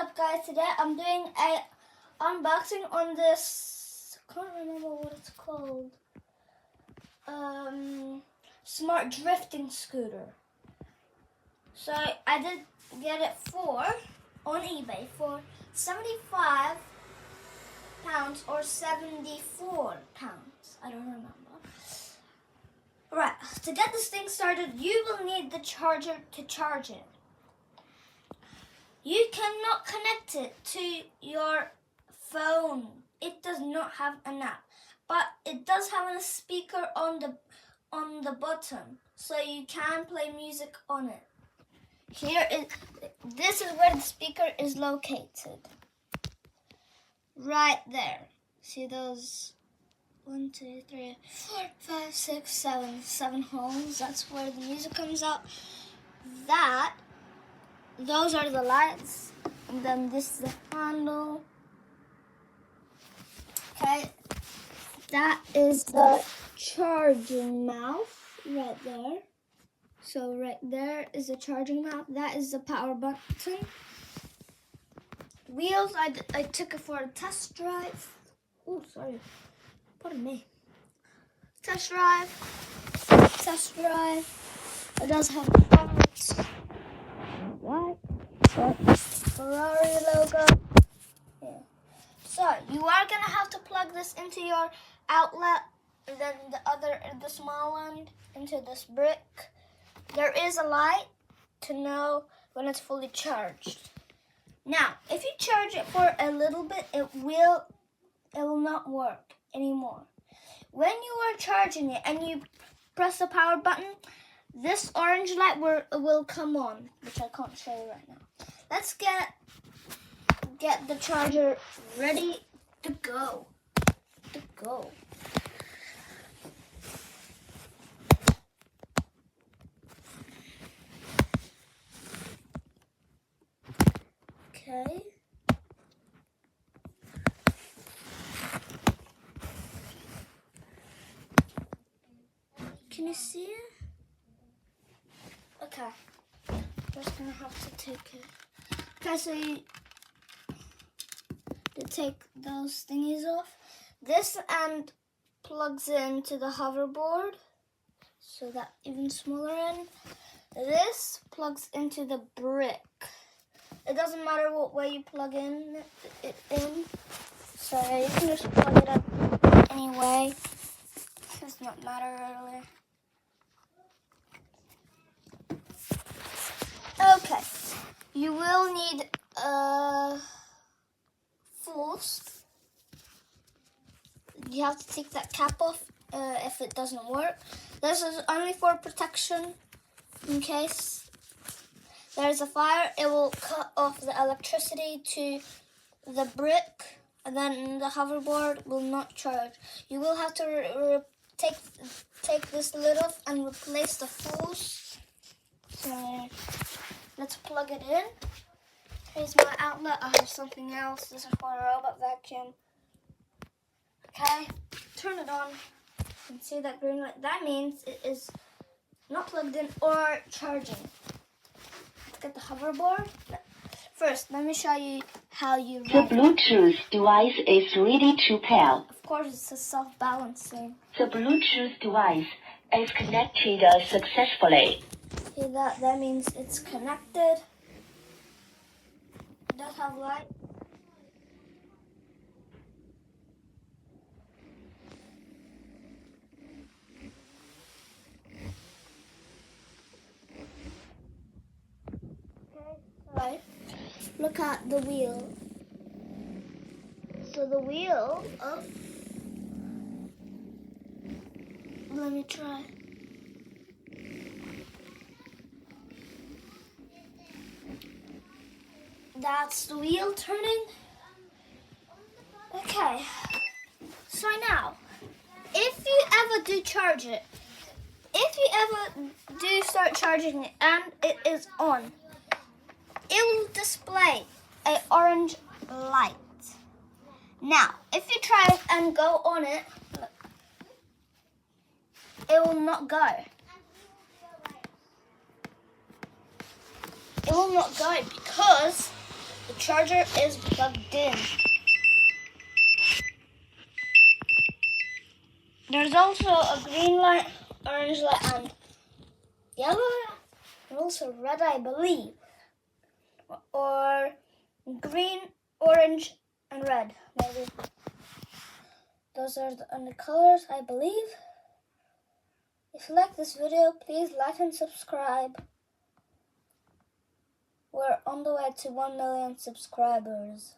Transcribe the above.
up, guys? Today I'm doing a unboxing on this, I can't remember what it's called, smart drifting scooter. So I did get it on eBay for £75 or £74. I don't remember. Right, to get this thing started, you will need the charger to charge it. You cannot connect it to your phone. It does not have an app, but it does have a speaker on the bottom, so you can play music on it. This is where the speaker is located. Right there. See those 1, 2, 3, 4, 5, 6, 7 holes? That's where the music comes out. Those are the lights, and then this is the handle. Okay, that is the charging mouth right there. So right there is the charging mouth. That is the power button. Wheels, I took it for a test drive. Oh, sorry. Pardon me. Test drive. It does have parts. Right. Ferrari logo. Yeah. So you are gonna have to plug this into your outlet, and then the small one into this brick. There is a light to know when it's fully charged. Now, if you charge it for a little bit, it will not work anymore. When you are charging it and you press the power button, this orange light will come on, which I can't show you right now. Let's get the charger ready to go. Okay. Can you see it? Okay. Just gonna have to take it. Okay, so to take those thingies off. This end plugs into the hoverboard, so that even smaller end. This plugs into the brick. It doesn't matter what way you plug it in. So you can just plug it up anyway. It does not matter really. Okay, you will need fools. You have to take that cap off if it doesn't work. This is only for protection in case there's a fire. It will cut off the electricity to the brick, and then the hoverboard will not charge. You will have to take this lid off and replace the fools. So let's plug it in. Here's my outlet. I have something else. This is for a robot vacuum. Okay, turn it on. You can see that green light. That means it is not plugged in or charging. Let's get the hoverboard. First, let me show you how you The Bluetooth device is ready to pair. Of course, it's a self-balancing. The Bluetooth device is connected successfully. See that means it's connected. It does have light. Okay, so look at the wheel. So the wheel let me try. That's the wheel turning. Okay, so now, if you ever do charge it, if you ever do start charging it and it is on, it will display an orange light. Now, if you try it and go on it, look, it will not go. It will not go because The charger is plugged in. There's also a green light, orange light, and yellow light, and also red, I believe. Or green, orange, and red, maybe. Those are the only colors, I believe. If you like this video, please like and subscribe. We're on the way to 1 million subscribers.